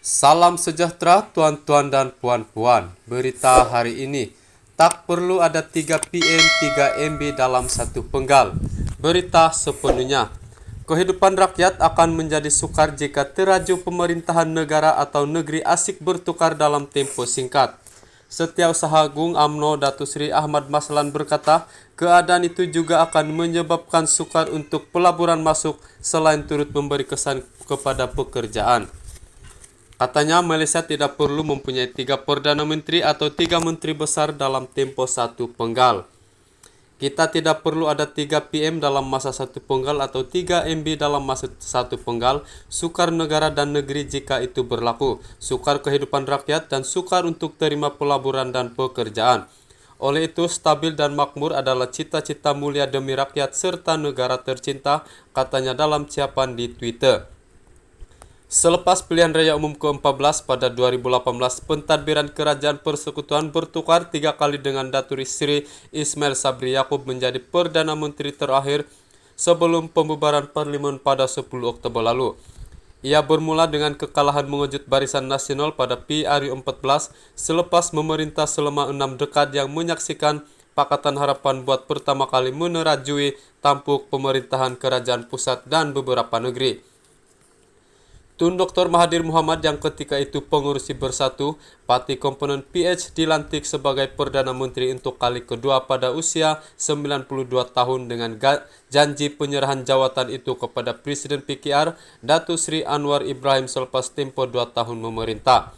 Salam sejahtera tuan-tuan dan puan-puan. Berita hari ini, tak perlu ada 3 PM 3 MB dalam satu penggal. Berita sepenuhnya, kehidupan rakyat akan menjadi sukar jika teraju pemerintahan negara atau negeri asik bertukar dalam tempo singkat. Setiausaha Agung UMNO Datuk Seri Ahmad Maslan berkata, keadaan itu juga akan menyebabkan sukar untuk pelaburan masuk selain turut memberi kesan kepada pekerjaan. Katanya Malaysia tidak perlu mempunyai 3 Perdana Menteri atau 3 Menteri besar dalam tempo satu penggal. Kita tidak perlu ada 3 PM dalam masa satu penggal atau 3 MB dalam masa satu penggal. Sukar negara dan negeri jika itu berlaku. Sukar kehidupan rakyat dan sukar untuk terima pelaburan dan pekerjaan. Oleh itu, stabil dan makmur adalah cita-cita mulia demi rakyat serta negara tercinta, katanya dalam ciapan di Twitter. Selepas pilihan raya umum ke-14 pada 2018, pentadbiran Kerajaan Persekutuan bertukar 3 kali dengan Datuk Seri Ismail Sabri Yaakob menjadi Perdana Menteri terakhir sebelum pembubaran Parlimen pada 10 Oktober lalu. Ia bermula dengan kekalahan mengejut Barisan Nasional pada PRU 14 selepas memerintah selama 6 dekad yang menyaksikan Pakatan Harapan buat pertama kali menerajui tampuk pemerintahan kerajaan pusat dan beberapa negeri. Tun Dr. Mahathir Mohamad yang ketika itu pengurusi Bersatu, parti komponen PH dilantik sebagai Perdana Menteri untuk kali kedua pada usia 92 tahun dengan janji penyerahan jawatan itu kepada Presiden PKR Datuk Seri Anwar Ibrahim selepas tempoh 2 tahun memerintah.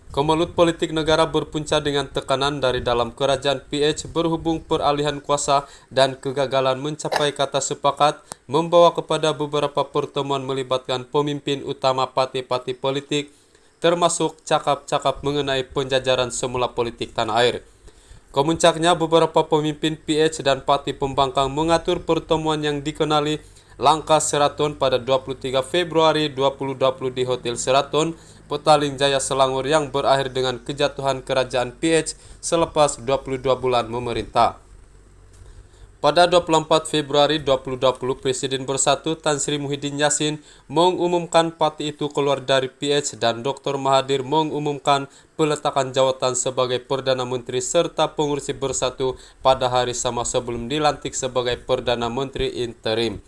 Kemelut politik negara berpunca dengan tekanan dari dalam kerajaan PH berhubung peralihan kuasa dan kegagalan mencapai kata sepakat membawa kepada beberapa pertemuan melibatkan pemimpin utama parti-parti politik termasuk cakap-cakap mengenai penjajaran semula politik tanah air. Kemuncaknya beberapa pemimpin PH dan parti pembangkang mengatur pertemuan yang dikenali Langkah Seraton pada 23 Februari 2020 di Hotel Seraton, Petaling Jaya Selangor yang berakhir dengan kejatuhan kerajaan PH selepas 22 bulan memerintah. Pada 24 Februari 2020, Presiden Bersatu Tan Sri Muhyiddin Yassin mengumumkan parti itu keluar dari PH dan Dr. Mahathir mengumumkan peletakan jawatan sebagai Perdana Menteri serta pengurusi Bersatu pada hari sama sebelum dilantik sebagai Perdana Menteri interim.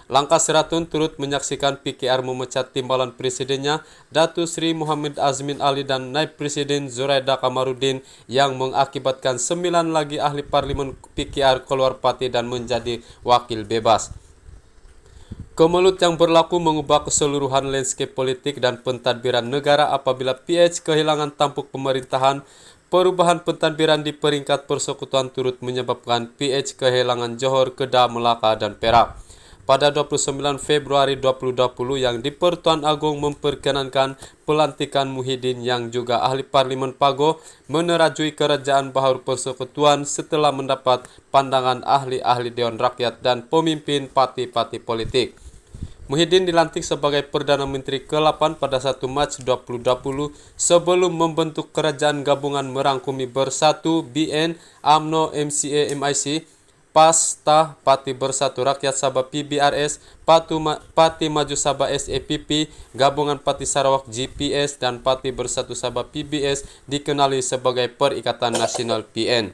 Langkah Seraton turut menyaksikan PKR memecat timbalan presidennya Datuk Seri Muhammad Azmin Ali dan Naib Presiden Zuraida Kamarudin yang mengakibatkan 9 lagi ahli parlimen PKR keluar parti dan menjadi wakil bebas. Kemelut yang berlaku mengubah keseluruhan landscape politik dan pentadbiran negara apabila PH kehilangan tampuk pemerintahan. Perubahan pentadbiran di peringkat persekutuan turut menyebabkan PH kehilangan Johor, Kedah, Melaka dan Perak. Pada 29 Februari 2020 yang di Pertuan Agong memperkenankan pelantikan Muhyiddin yang juga ahli parlimen Pago menerajui kerajaan Bahru Persekutuan setelah mendapat pandangan ahli-ahli Dewan Rakyat dan pemimpin parti-parti politik. Muhyiddin dilantik sebagai Perdana Menteri ke-8 pada 1 Mac 2020 sebelum membentuk kerajaan gabungan merangkumi Bersatu, BN, UMNO, MCA, MIC, PAS, TAH, Parti Bersatu Rakyat Sabah PBRS, Parti Maju Sabah SAPP, Gabungan Parti Sarawak GPS dan Parti Bersatu Sabah PBS dikenali sebagai Perikatan Nasional PN.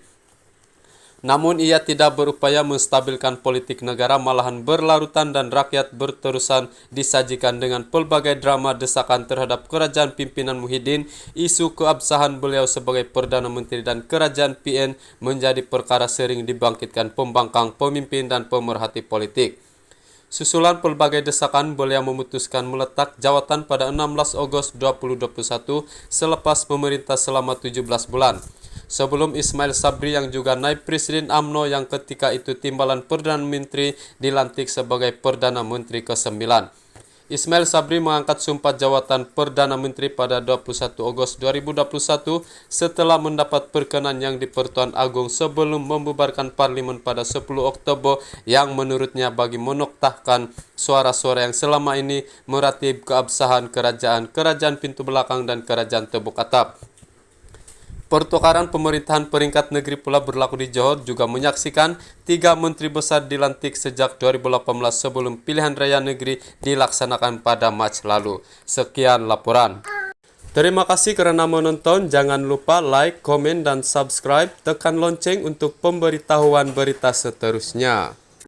Namun ia tidak berupaya menstabilkan politik negara, malahan berlarutan dan rakyat berterusan disajikan dengan pelbagai drama desakan terhadap kerajaan pimpinan Muhyiddin. Isu keabsahan beliau sebagai Perdana Menteri dan kerajaan PN menjadi perkara sering dibangkitkan pembangkang, pemimpin dan pemerhati politik. Susulan pelbagai desakan, beliau memutuskan meletak jawatan pada 16 Ogos 2021 selepas memerintah selama 17 bulan. Sebelum Ismail Sabri yang juga naib Presiden UMNO yang ketika itu timbalan Perdana Menteri dilantik sebagai Perdana Menteri ke-9. Ismail Sabri mengangkat sumpah jawatan Perdana Menteri pada 21 Ogos 2021 setelah mendapat perkenan yang di Pertuan Agong sebelum membubarkan Parlimen pada 10 Oktober yang menurutnya bagi menoktahkan suara-suara yang selama ini meratib keabsahan kerajaan pintu belakang dan kerajaan tebuk atap. Pertukaran pemerintahan peringkat negeri pula berlaku di Johor, juga menyaksikan 3 menteri besar dilantik sejak 2018 sebelum pilihan raya negeri dilaksanakan pada Mac lalu. Sekian laporan. Terima kasih karena menonton. Jangan lupa like, komen, dan subscribe. Tekan lonceng untuk pemberitahuan berita seterusnya.